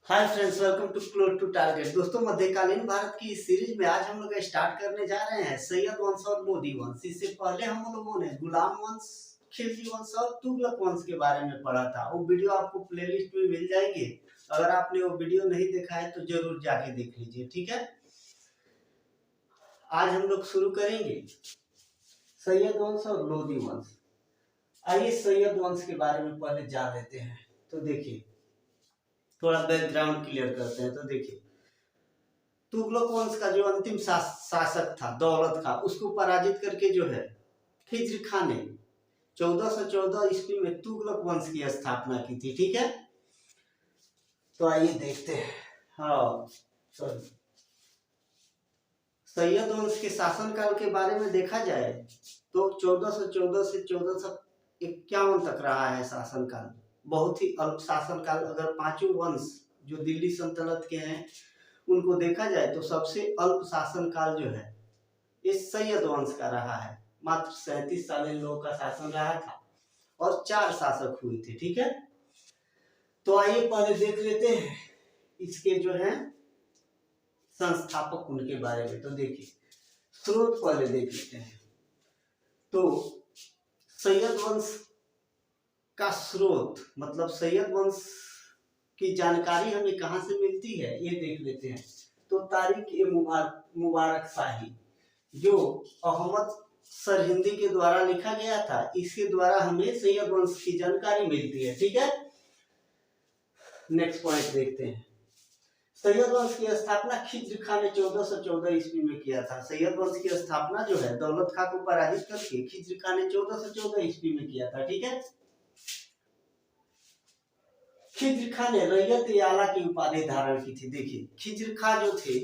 Hi friends, welcome to close to target. दोस्तों, मध्यकालीन भारत की इस सीरीज में आज हम लोग स्टार्ट करने जा रहे हैं सैयद वंश और लोदी वंश। इससे पहले हम लोगों ने गुलाम वंश, खिलजी वंश और तुगलक वंश के बारे में पढ़ा था। वो वीडियो आपको प्लेलिस्ट में मिल जाएंगे। अगर आपने वो वीडियो नहीं देखा है तो जरूर जाके देख लीजिए, ठीक है। आज हम लोग शुरू करेंगे सैयद वंश और लोदी वंश। आइए सैयद वंश के बारे में पहले जान लेते हैं। तो देखिए, थोड़ा बैकग्राउंड क्लियर करते हैं। तो देखिए, तुगलक वंश का जो अंतिम शासक था दौलत खां, उसको पराजित करके जो है खिज्र खां ने 1414 ईस्वी में तुगलक वंश की स्थापना की थी, ठीक है। तो आइए देखते हैं। हाँ, सॉरी, सैयद वंश के शासनकाल के बारे में देखा जाए तो 1414 से 1451 तक रहा है शासनकाल। बहुत ही अल्प शासनकाल। अगर पांचों वंश जो दिल्ली सल्तनत के हैं उनको देखा जाए तो सबसे अल्प शासन काल जो है इस सैयद वंश का रहा है। मात्र 37 साल इन लोगों का शासन रहा था और 4 शासक हुए थे, ठीक है। तो आइए पहले देख लेते हैं इसके जो है संस्थापक उनके बारे में। तो देखिए, स्रोत पहले देख लेते हैं। तो सैयद वंश का स्रोत मतलब सैयद वंश की जानकारी हमें कहां से मिलती है ये देख लेते हैं। तो तारीख मुबारक शाही जो अहमद सरहिंदी के द्वारा लिखा गया था, इसके द्वारा हमें सैयद वंश की जानकारी मिलती है, ठीक है। नेक्स्ट पॉइंट देखते हैं। सैयद वंश की स्थापना खिज्र खां ने 1414 ईस्वी में किया था। सैयद वंश की स्थापना जो है दौलत खां को पराजित करके खिज्र खां ने 1414 ईस्वी में किया था, ठीक है। खिज्र खां ने रैयत आला की उपाधि धारण की थी। देखिए, खिज्र खां जो थे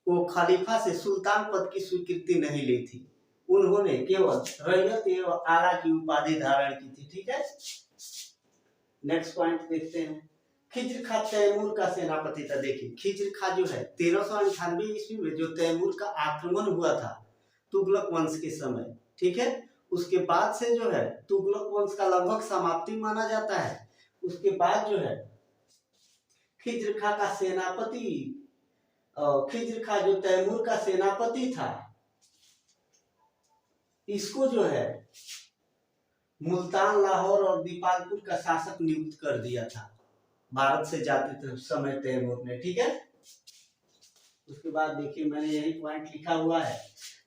वो खलीफा से सुल्तान पद की स्वीकृति नहीं ली थी। उन्होंने केवल रैयत एवं आला की उपाधि धारण की थी, ठीक है। नेक्स्ट पॉइंट देखते हैं। खिज्र खां तैमूर का सेनापति था। देखिए, खिज्र खां जो है 1398 ईस्वी में जो तैमूर का आक्रमण हुआ था तुगलक वंश के समय, ठीक है, उसके बाद से जो है तुगलक वंश का लगभग समाप्ति माना जाता है। उसके बाद जो है खिज्र खां का सेनापति, खिज्र खां जो तैमूर का सेनापति था, इसको जो है मुल्तान, लाहौर और दीपालपुर का शासक नियुक्त कर दिया था भारत से जाते समय तैमूर ने, ठीक है। उसके बाद देखिए, मैंने यही पॉइंट लिखा हुआ है।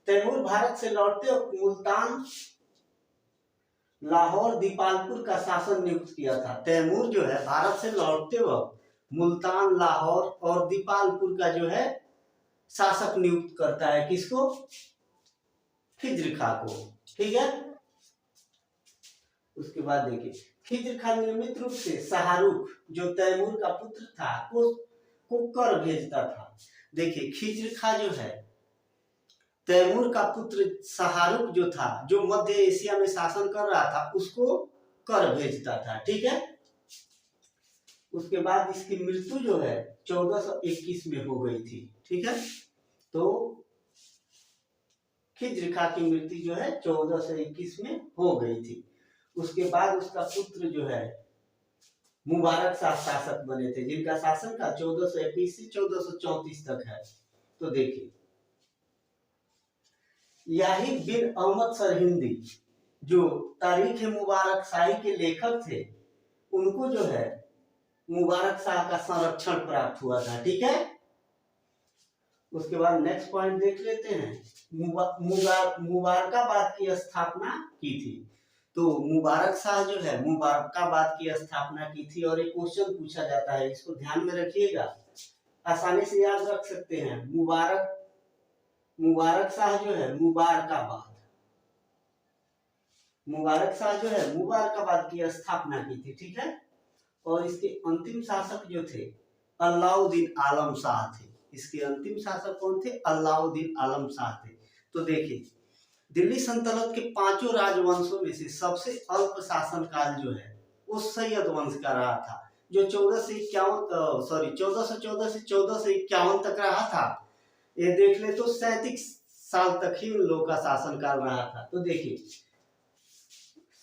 तैमूर भारत से लौटते मुल्तान, लाहौर, दीपालपुर का शासन नियुक्त किया था। तैमूर जो है भारत से लौटते वक्त मुल्तान, लाहौर और दीपालपुर का जो है शासक नियुक्त करता है। किसको? खिज्र खां को, ठीक है। उसके बाद देखिए, खिज्र खां नियमित रूप से शाहरुख जो तैमूर का पुत्र था को कर भेजता था। देखिए, खिज्र खां जो है तैमूर का पुत्र शाहरुख जो था, जो मध्य एशिया में शासन कर रहा था, उसको कर भेजता था, ठीक है। उसके बाद इसकी मृत्यु जो है 1421 में हो गई थी, ठीक है। तो खिज्र खां की मृत्यु जो है 1421 में हो गई थी। उसके बाद उसका पुत्र जो है मुबारक शाह शासक बने थे, जिनका शासन का 1421 से 1434 तक है। तो देखिए, याहिद बिन अहमद सरहिंदी जो तारीख मुबारक शाही के लेखक थे, उनको जो है मुबारक शाह का संरक्षण प्राप्त हुआ था, ठीक है। उसके बाद नेक्स्ट पॉइंट देख लेते हैं। मुबारकाबाद की स्थापना की थी। तो मुबारक शाह जो है मुबारकाबाद की स्थापना की थी और एक क्वेश्चन पूछा जाता है, इसको ध्यान में रखिएगा, आसानी से याद रख सकते हैं। मुबारक शाह जो है मुबारक शाह जो है मुबारकाबाद की स्थापना की थी, ठीक है। और इसके अंतिम शासक जो थे अलाउद्दीन आलम शाह थे। इसके अंतिम शासक कौन थे? अलाउद्दीन आलम शाह थे। तो देखिए, दिल्ली सल्तनत के पांचों राजवंशों में से सबसे अल्प शासन काल जो है वो सैयद वंश का रहा था, जो 1414 से 1451 तक रहा था। ये देख ले तो 37 साल तक ही उन लोगों का शासन काल रहा था। तो देखिए,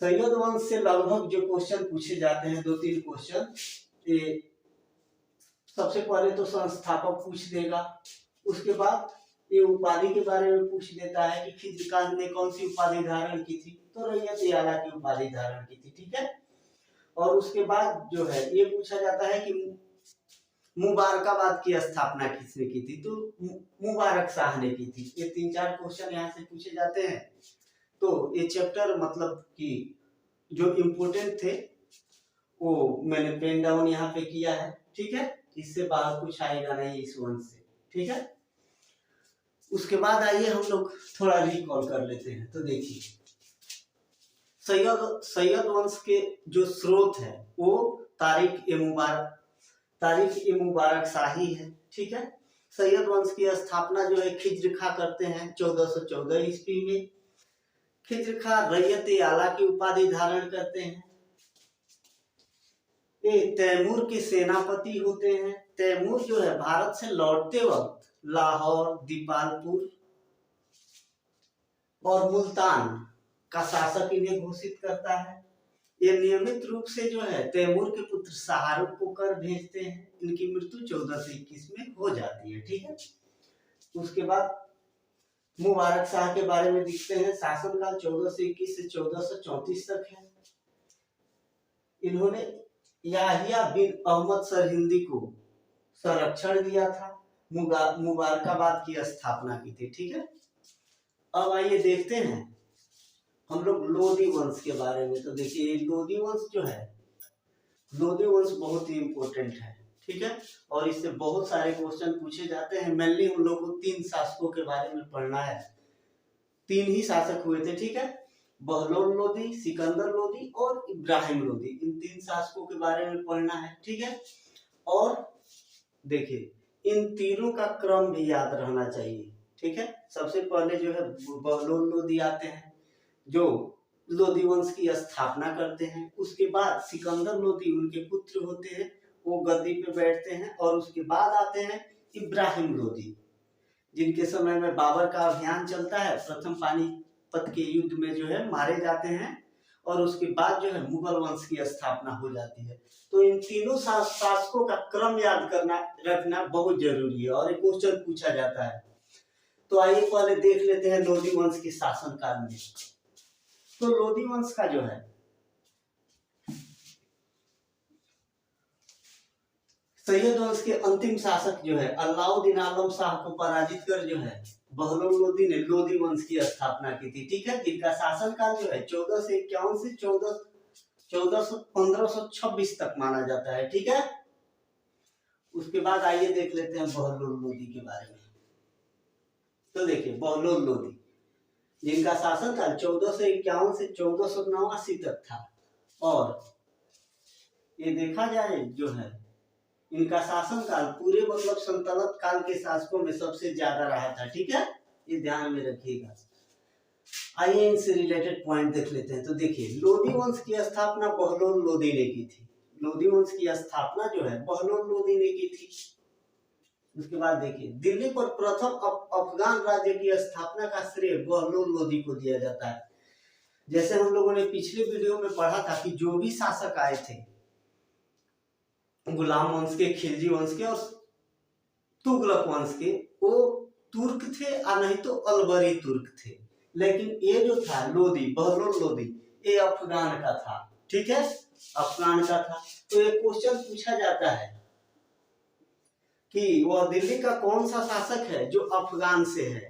सैयद वंश से लगभग जो क्वेश्चन पूछे जाते हैं, 2-3 क्वेश्चन, सबसे पहले तो संस्थापक पूछ देगा, उसके बाद ये उपाधि के बारे में पूछ देता है कि खिज्र खान ने कौन सी उपाधि धारण की थी, तो रैयत आला की उपाधि धारण की थी, ठीक है। और उसके बाद जो है ये पूछा जाता है कि मुबारकाबाद की स्थापना किसने की थी, तो मुबारक शाह ने की थी। ये 3-4 क्वेश्चन यहाँ से पूछे जाते हैं। तो ये चैप्टर मतलब कि जो इम्पोर्टेंट थे वो मैंने पेन डाउन यहाँ पे किया है, ठीक है। इससे बाहर कुछ आएगा नहीं इस वंश से, ठीक है। उसके बाद आइए हम लोग थोड़ा रिकॉल कर लेते हैं। तो देखिए सैयद वंश के जो स्रोत है वो तारिक ए मुबारक शाही है, ठीक है। सैयद वंश की स्थापना जो है खिज्र खां करते हैं 1414 ईस्वी में। खिज्र खां रैयत आला की उपाधि धारण करते हैं। ये तैमूर के सेनापति होते हैं। तैमूर जो है भारत से लौटते वक्त लाहौर, दीपालपुर और मुल्तान का शासक इन्हें घोषित करता है। ये नियमित रूप से जो है तैमूर के पुत्र शाहरुख को कर भेजते हैं। इनकी मृत्यु 1421 में हो जाती है, ठीक है। उसके बाद मुबारक शाह के बारे में देखते हैं। शासनकाल 1421 से 1434 तक है। इन्होंने याहिया बिन अहमद सरहिंदी को संरक्षण दिया था, मुबारकाबाद की स्थापना की थी, ठीक है। अब आइए देखते हैं हम लोग लोदी वंश के बारे में। तो देखिए लोदी वंश जो है, लोदी वंश बहुत ही इंपॉर्टेंट है, ठीक है। और इससे बहुत सारे क्वेश्चन पूछे जाते हैं। मेनली हम लोग को 3 शासकों के बारे में पढ़ना है। 3 ही शासक हुए थे, ठीक है। बहलोल लोदी, सिकंदर लोदी और इब्राहिम लोदी। इन 3 शासकों के बारे में पढ़ना है, ठीक है। और देखिए इन तीनों का क्रम भी याद रहना चाहिए, ठीक है। सबसे पहले जो है बहलोल लोदी आते हैं जो लोदी वंश की स्थापना करते हैं। उसके बाद सिकंदर लोदी उनके पुत्र होते हैं, वो गद्दी पे बैठते हैं। और उसके बाद आते हैं इब्राहिम लोदी, जिनके समय में बाबर का अभियान चलता है। प्रथम पानीपत के युद्ध में जो है मारे जाते हैं और उसके बाद जो है मुगल वंश की स्थापना हो जाती है। तो इन तीनों शासकों का क्रम याद करना रखना बहुत जरूरी है और एक क्वेश्चन पूछा जाता है। तो आइए पहले देख लेते हैं लोदी वंश के शासनकाल में। तो लोदी वंश का जो है सैयद वंश के अंतिम शासक जो है अलाउद्दीन आलम शाह को पराजित कर जो है बहलोल लोदी ने लोदी वंश की स्थापना की थी, ठीक है। जिनका शासनकाल जो है 1451 से 1526 तक माना जाता है, ठीक है। उसके बाद आइए देख लेते हैं बहलोल लोदी के बारे में। तो देखिए बहलोल लोदी जिनका शासनकाल 1451 से 1489 तक था। और ये देखा जाए जो है इनका शासनकाल पूरे मतलब सल्तनत काल के शासकों में सबसे ज्यादा रहा था, ठीक है। ये ध्यान में रखिएगा। आइए इनसे रिलेटेड पॉइंट देख लेते हैं। तो देखिए लोदी वंश की स्थापना बहलोल लोदी ने की थी। लोदी वंश की स्थापना जो है बहलोल लोदी ने की थी। उसके बाद देखिए दिल्ली पर प्रथम अफगान राज्य की स्थापना का श्रेय बहलोल लोदी को दिया जाता है। जैसे हम लोगों ने पिछले वीडियो में पढ़ा था कि जो भी शासक आए थे गुलाम वंश के, खिलजी वंश के और तुगलक वंश के, वो तुर्क थे और नहीं तो अलबरी तुर्क थे। लेकिन ये जो था लोदी, बहलोल लोदी, ये अफगान का था, ठीक है, अफगान का था। तो ये क्वेश्चन पूछा जाता है कि वह दिल्ली का कौन सा शासक है जो अफगान से है,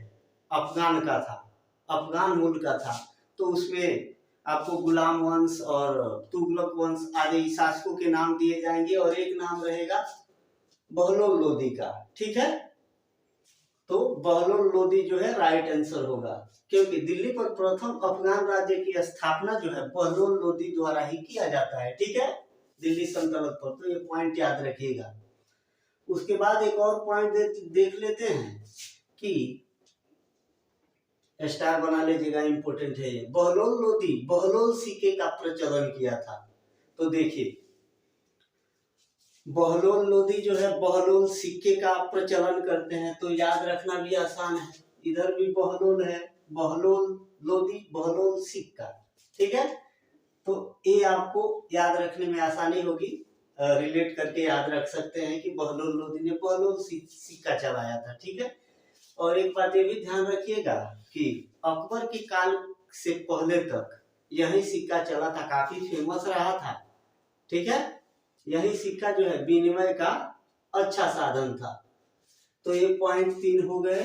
अफगान का था, अफगान मूल का था। तो उसमें आपको गुलाम वंश और तुगलक वंश आदि शासकों के नाम दिए जाएंगे और एक नाम रहेगा बहलोल लोदी का, ठीक है। तो बहलोल लोदी जो है राइट आंसर होगा, क्योंकि दिल्ली पर प्रथम अफगान राज्य की स्थापना जो है बहलोल लोदी द्वारा ही किया जाता है, ठीक है, दिल्ली सल्तनत पर। तो ये पॉइंट याद रखिएगा। उसके बाद एक और पॉइंट देख लेते हैं कि स्टार बना लीजिएगा, इंपॉर्टेंट है ये। बहलोल लोदी बहलोल सिक्के का प्रचलन किया था। तो देखिए बहलोल लोदी जो है बहलोल सिक्के का प्रचलन करते हैं। तो याद रखना भी आसान है, इधर भी बहलोल है, बहलोल लोदी बहलोल सिक्का, ठीक है। तो ये आपको याद रखने में आसानी होगी रिलेट करके याद रख सकते हैं कि बहलोल लोदी ने बहलोल सिक्का चलाया था। ठीक है। और एक बात ये भी ध्यान रखिएगा कि अकबर के काल से पहले तक यही सिक्का चला था, काफी फेमस रहा था। ठीक है। यही सिक्का जो है विनिमय का अच्छा साधन था। तो ये पॉइंट 3 हो गए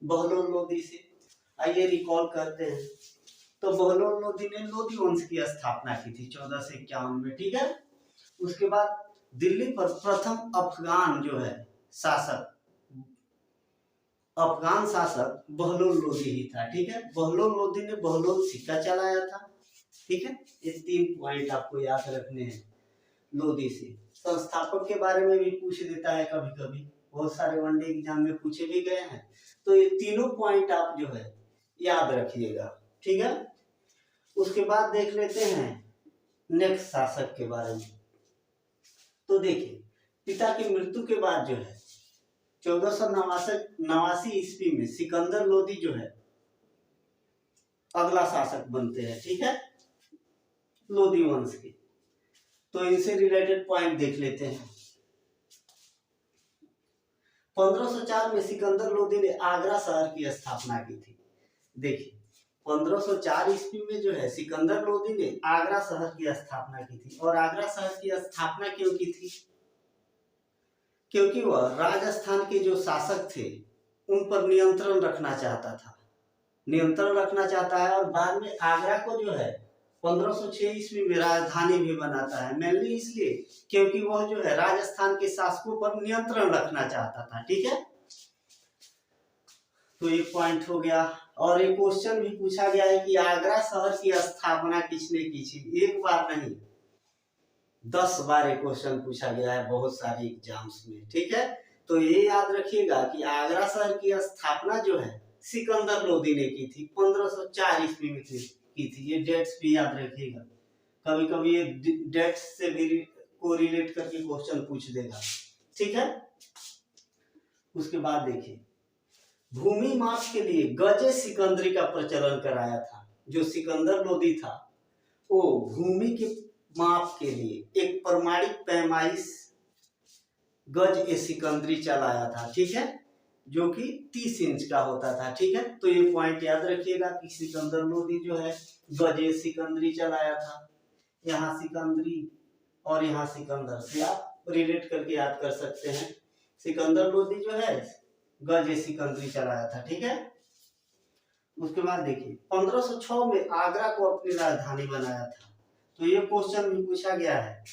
बहलोल लोदी से। आइए रिकॉल करते हैं। तो बहलोल लोदी ने लोदी वंश की स्थापना की थी 1451 में। ठीक है। उसके बाद दिल्ली पर प्रथम अफगान जो है शासक, अफगान शासक बहलोल लोदी ही था। ठीक है। बहलोल लोदी ने बहलोल सिक्का चलाया था। ठीक है। ये 3 पॉइंट आपको याद रखने हैं लोदी से। संस्थापक के बारे में भी पूछ देता है कभी कभी, बहुत सारे वनडे एग्जाम में पूछे भी गए हैं। तो ये तीनों पॉइंट आप जो है याद रखिएगा। ठीक है। उसके बाद देख लेते हैं नेक्स्ट शासक के बारे में। तो देखिए, पिता की मृत्यु के बाद जो है 1489 ईस्वी में सिकंदर लोदी जो है अगला शासक बनते हैं। ठीक है। लोदी वंश के। तो इनसे रिलेटेड पॉइंट देख लेते हैं। 1504 में सिकंदर लोदी ने आगरा शहर की स्थापना की थी। देखिए, 1504 ईस्वी में जो है सिकंदर लोदी ने आगरा शहर की स्थापना की थी। और आगरा शहर की स्थापना क्यों की थी? क्योंकि वह राजस्थान के जो शासक थे उन पर नियंत्रण रखना चाहता था, नियंत्रण रखना चाहता है। और बाद में आगरा को जो है 1506 ईस्वी में राजधानी भी बनाता है। मेनली इसलिए क्योंकि वह जो है राजस्थान के शासकों पर नियंत्रण रखना चाहता था। ठीक है। तो ये पॉइंट हो गया। और एक क्वेश्चन भी पूछा गया है कि आगरा शहर की स्थापना किसने की थी? एक बार नहीं, 10 बार एक क्वेश्चन पूछा गया है बहुत सारे एग्जाम्स में। ठीक है। तो ये याद रखिएगा कि आगरा शहर की स्थापना जो है सिकंदर लोदी ने की थी, 1504 ईस्वी में की थी। ये डेट्स भी याद रखिएगा, कभी कभी ये डेट्स से भी को रिलेट करके क्वेश्चन पूछ देगा। ठीक है। उसके बाद देखिए, भूमि माप के लिए गजे सिकंदरी का प्रचलन कराया था। जो सिकंदर लोदी था वो भूमि के माप के लिए एक प्रमाणिक पैमाइश गज ए सिकंदरी चलाया था। ठीक है। जो कि 30 इंच का होता था। ठीक है। तो ये पॉइंट याद रखिएगा कि सिकंदर लोदी जो है गज ए सिकंदरी चलाया था। यहाँ सिकंदरी और यहाँ सिकंदर से आप रिलेट करके याद कर सकते हैं। सिकंदर लोदी जो है गज ए सिकंदरी चलाया था। ठीक है। उसके बाद देखिए, 1506 में आगरा को अपनी राजधानी बनाया था। तो ये क्वेश्चन भी पूछा गया है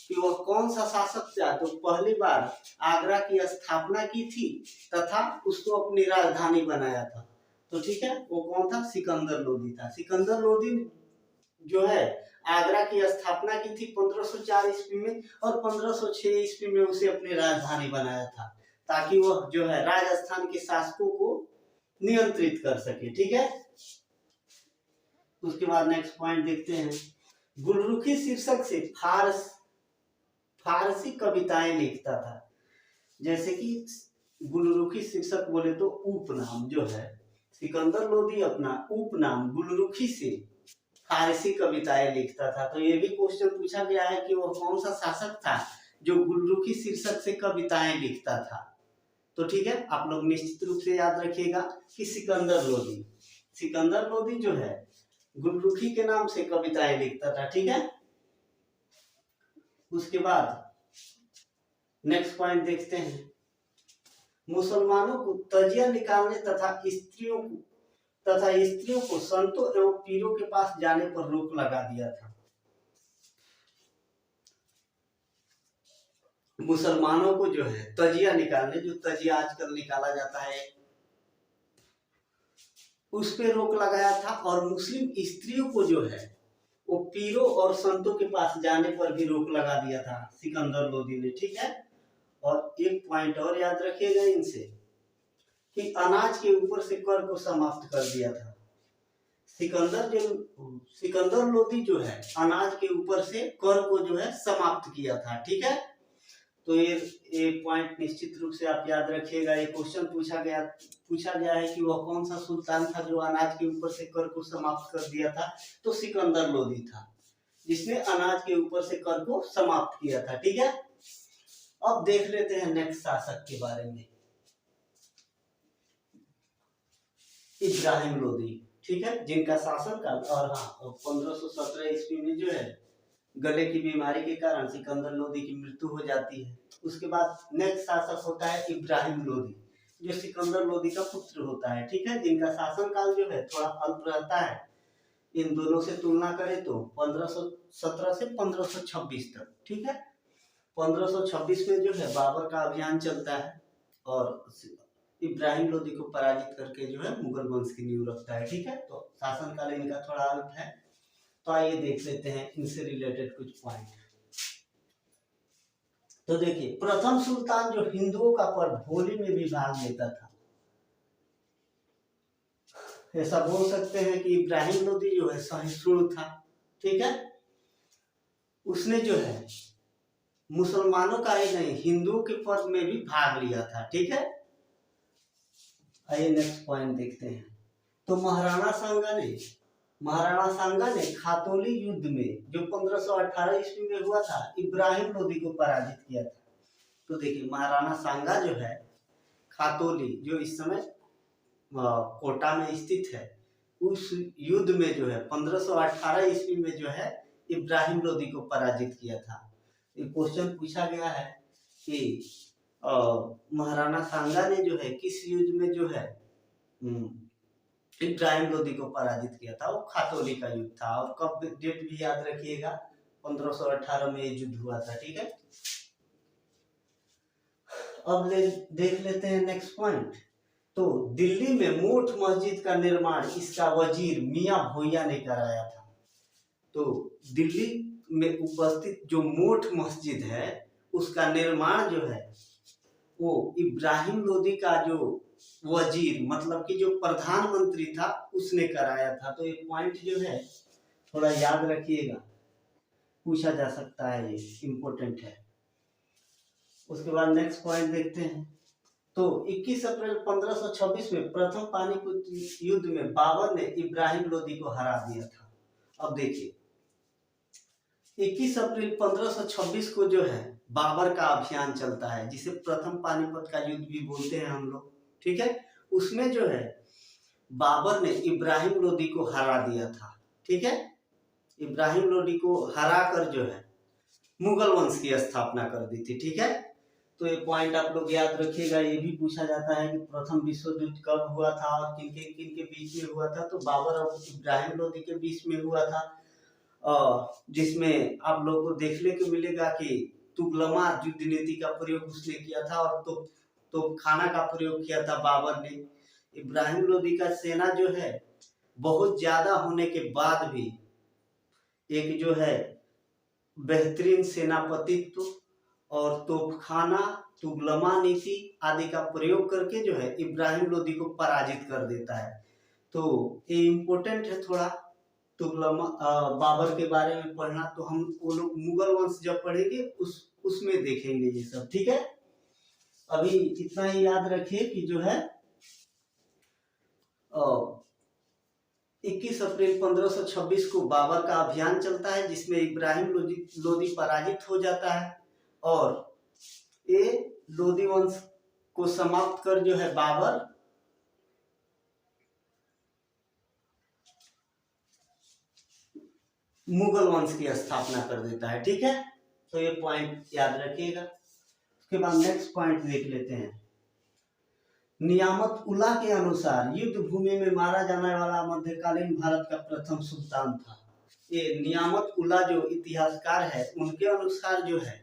कि वह कौन सा शासक था जो पहली बार आगरा की स्थापना की थी तथा उसको अपनी राजधानी बनाया था। तो ठीक है, वो कौन था? सिकंदर लोदी था। सिकंदर लोदी जो है आगरा की स्थापना की थी 1504 ईस्वी में और 1506 ईस्वी में उसे अपनी राजधानी बनाया था, ताकि वह जो है राजस्थान के शासकों को नियंत्रित कर सके। ठीक है। उसके बाद नेक्स्ट पॉइंट देखते हैं। गुलरुखी शीर्षक से फारसी कविताएं लिखता था। जैसे कि गुलरुखी शीर्षक बोले तो उपनाम जो है, सिकंदर लोदी अपना उपनाम गुलरुखी से फारसी कविताएं लिखता था। तो ये भी क्वेश्चन पूछा गया है कि वह कौन सा शासक था जो गुलरुखी शीर्षक से कविताएं लिखता था। तो ठीक है, आप लोग निश्चित रूप से याद रखिएगा कि सिकंदर लोदी, सिकंदर लोदी जो है गुलरुखी के नाम से कविताएं लिखता था। ठीक है। उसके बाद नेक्स्ट पॉइंट देखते हैं। मुसलमानों को तजिया निकालने तथा स्त्रियों को संतों एवं पीरों के पास जाने पर रोक लगा दिया था। मुसलमानों को जो है तजिया निकालने, जो तजिया आजकल निकाला जाता है, उस पे रोक लगाया था। और मुस्लिम स्त्रियों को जो है वो पीरों और संतों के पास जाने पर भी रोक लगा दिया था सिकंदर लोदी ने। ठीक है। और एक पॉइंट और याद रखिएगा इनसे कि अनाज के ऊपर से कर को समाप्त कर दिया था। सिकंदर लोदी जो है अनाज के ऊपर से कर को जो है समाप्त किया था। ठीक है। तो ये पॉइंट निश्चित रूप से आप याद रखिएगा। ये क्वेश्चन पूछा गया है कि वह कौन सा सुल्तान था जो अनाज के ऊपर से कर को समाप्त कर दिया था। तो सिकंदर लोदी था, जिसने अनाज के ऊपर से कर को समाप्त किया था। ठीक है, अब देख लेते हैं नेक्स्ट शासक के बारे में, इब्राहिम लोदी। ठीक है, जिनका शासनकाल, और हाँ 1517 ईस्वी में जो है गले की बीमारी के कारण सिकंदर लोदी की मृत्यु हो जाती है। उसके बाद नेक्स्ट शासक होता है इब्राहिम लोदी, जो सिकंदर लोदी का पुत्र होता है। ठीक है, जिनका शासनकाल जो है थोड़ा अल्प रहता है। इन दोनों से तुलना करें तो 1517 से 1526 तक। ठीक है, 1526 में जो है बाबर का अभियान चलता है और इब्राहिम लोदी को पराजित करके जो है मुगल वंश की नींव रखता है। ठीक है, तो शासनकाल इनका थोड़ा अल्प है। तो आइए देख लेते हैं इनसे रिलेटेड कुछ पॉइंट। तो देखिए, प्रथम सुल्तान जो हिंदुओं का पर्व होली में भी भाग लेता था, ऐसा बोल सकते हैं कि इब्राहिम लोदी जो है सहिष्णु था। ठीक है, उसने जो है मुसलमानों का ही नहीं हिंदुओं के पर्व में भी भाग लिया था। ठीक है, आइए नेक्स्ट पॉइंट देखते हैं। तो महाराणा सांगा ने खातौली युद्ध में जो 1518 ईस्वी में हुआ था, इब्राहिम लोदी को पराजित किया था। तो देखिए, महाराणा सांगा जो है खातौली, जो इस समय कोटा में स्थित है, उस युद्ध में जो है 1518 ईस्वी में जो है इब्राहिम लोदी को पराजित किया था। एक क्वेश्चन पूछा गया है कि महाराणा सांगा ने जो है किस युद्ध में जो है इब्राहिम लोदी को पराजित किया था। वो खातौली का युद्ध था, और कब डेट भी याद रखिएगा, 1518 में ये युद्ध हुआ था। ठीक है, अब देख लेते हैं नेक्स्ट पॉइंट। तो दिल्ली में मोठ मस्जिद का निर्माण इसका वजीर मियां भोइया ने कराया था। तो दिल्ली में उपस्थित जो मोठ मस्जिद है उसका निर्माण जो है वो इब्राहिम लोदी का जो वजीर, मतलब कि जो प्रधानमंत्री था, उसने कराया था। तो ये पॉइंट जो है थोड़ा याद रखिएगा, पूछा जा सकता है, ये इम्पोर्टेंट है। उसके बाद नेक्स्ट पॉइंट देखते हैं। तो 21 अप्रैल 1526 में प्रथम पानीपत युद्ध में बाबर ने इब्राहिम लोदी को हरा दिया था। अब देखिए, 21 अप्रैल 1526 को जो है बाबर का अभियान चलता है, जिसे प्रथम पानीपत का युद्ध भी बोलते हैं हम लोग। ठीक है, उसमें जो है बाबर ने इब्राहिम लोदी को हरा दिया था। ठीक है, इब्राहिम लोदी को हरा कर जो है मुगल वंश की स्थापना कर दी थी। ठीक है, तो ये पॉइंट आप लोग याद रखिएगा। ये भी पूछा जाता है कि प्रथम विश्व युद्ध कब हुआ था और किन के बीच में हुआ था। तो बाबर और इब्राहिम लोदी के बीच में हुआ था, जिसमें आप लोगों को देखने को मिलेगा कि तुगलमा युद्ध नीति का प्रयोग उसने किया था, और तो खाना का प्रयोग किया था बाबर ने। इब्राहिम लोदी का सेना जो है बहुत ज्यादा होने के बाद भी एक जो है बेहतरीन सेनापतित्व और तोपखाना, तुगलमा नीति आदि का प्रयोग करके जो है इब्राहिम लोदी को पराजित कर देता है। तो ये इम्पोर्टेंट है थोड़ा तुगलमा बाबर के बारे में पढ़ना। तो हम वो लोग मुगल वंश जब पढ़ेंगे उसमें देखेंगे ये सब। ठीक है, अभी इतना ही याद रखिए कि जो है 21 अप्रैल 1526 को बाबर का अभियान चलता है, जिसमें इब्राहिम लोदी पराजित हो जाता है, और ये लोदी वंश को समाप्त कर जो है बाबर मुगल वंश की स्थापना कर देता है। ठीक है, तो ये पॉइंट याद रखिएगा। उसके बाद नेक्स्ट पॉइंट देख लेते हैं। नियामत उल्ला के अनुसार युद्ध भूमि में मारा जाने वाला मध्यकालीन भारत का प्रथम सुल्तान था। ये नियामत उल्ला जो इतिहासकार है, उनके अनुसार जो है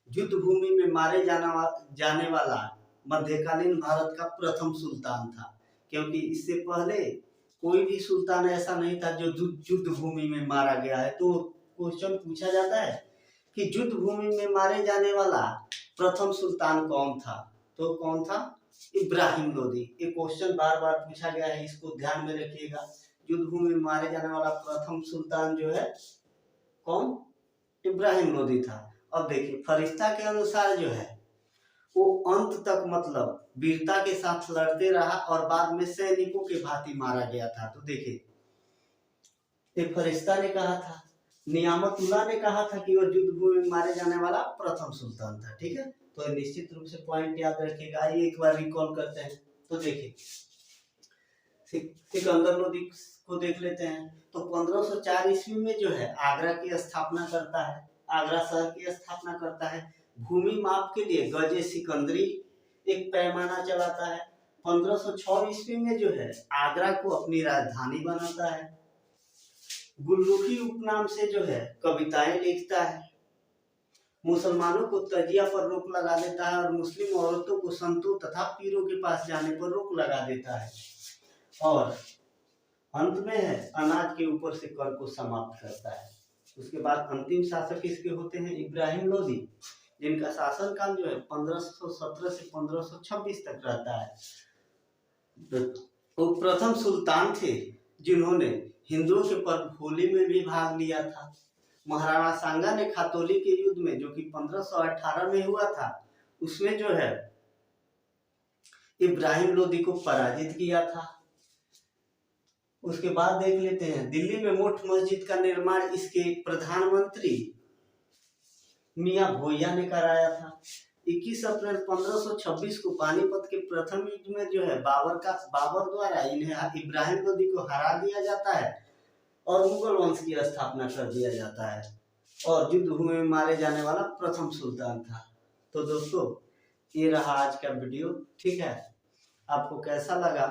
युद्ध भूमि में मारे जाने वाला मध्यकालीन भारत का प्रथम सुल्तान था, क्योंकि इससे पहले कोई भी सुल्तान ऐसा नहीं था जो युद्ध भूमि में मारा गया है। तो क्वेश्चन पूछा जाता है कि युद्ध भूमि में मारे जाने वाला प्रथम सुल्तान कौन था। तो कौन था? इब्राहिम लोदी। ये क्वेश्चन बार बार पूछा गया है, इसको ध्यान में रखिएगा। युद्ध भूमि में मारे जाने वाला प्रथम सुल्तान जो है कौन? इब्राहिम लोदी था। अब देखिए, फरिश्ता के अनुसार जो है वो अंत तक मतलब वीरता के साथ लड़ते रहा और बाद में सैनिकों के भांति मारा गया था। तो देखिए, एक फरिश्ता ने कहा था नियामतुल्लाह ने कहा था कि वो युद्ध भूमि में मारे जाने वाला प्रथम सुल्तान था। ठीक है, तो निश्चित रूप से पॉइंट याद रखिएगा। आइए एक बार रिकॉल करते हैं। तो देखिए सिकंदर लोदी को देख लेते हैं। तो 1504 ईस्वी में जो है आगरा की स्थापना करता है, आगरा शहर की स्थापना करता है। भूमि माप के लिए गजे सिकंदरी एक पैमाना चलाता है। 1506 ईस्वी में जो है आगरा को अपनी राजधानी बनाता है। गुल्लुकी उपनाम से जो है कविताएं लिखता है। मुसलमानों को तजिया पर रोक लगा देता है और मुस्लिम औरतों को संतों तथा पीरों के पास जाने पर रोक लगा देता है। और अंत में है अनाज के ऊपर से कर को समाप्त करता है। उसके बाद अंतिम शासक इसके होते हैं इब्राहिम लोदी, जिनका शासनकाल जो है 1517 से 1526 तक रहता है। वो प्रथम सुल्तान थे जिन्होंने हिंदुओं के पर्व होली में भी भाग लिया था। महाराणा सांगा ने खातौली के युद्ध में, जो कि 1518 में हुआ था, उसमें जो है इब्राहिम लोदी को पराजित किया था। उसके बाद देख लेते हैं दिल्ली में मोठ मस्जिद का निर्माण इसके प्रधानमंत्री मियां भोइया ने कराया था। 21 अप्रैल 1526 को पानीपत के प्रथम युद्ध में जो है बाबर द्वारा इन्हें इब्राहिम लोदी को हरा दिया जाता है और मुगल वंश की स्थापना कर दिया जाता है और युद्ध भूमि में मारे जाने वाला प्रथम सुल्तान था। तो दोस्तों ये रहा आज का वीडियो। ठीक है, आपको कैसा लगा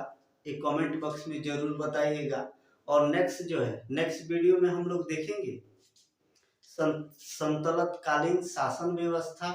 एक कमेंट बॉक्स में जरूर बताइएगा। और नेक्स्ट वीडियो में हम लोग देखेंगे संतलत कालीन शासन व्यवस्था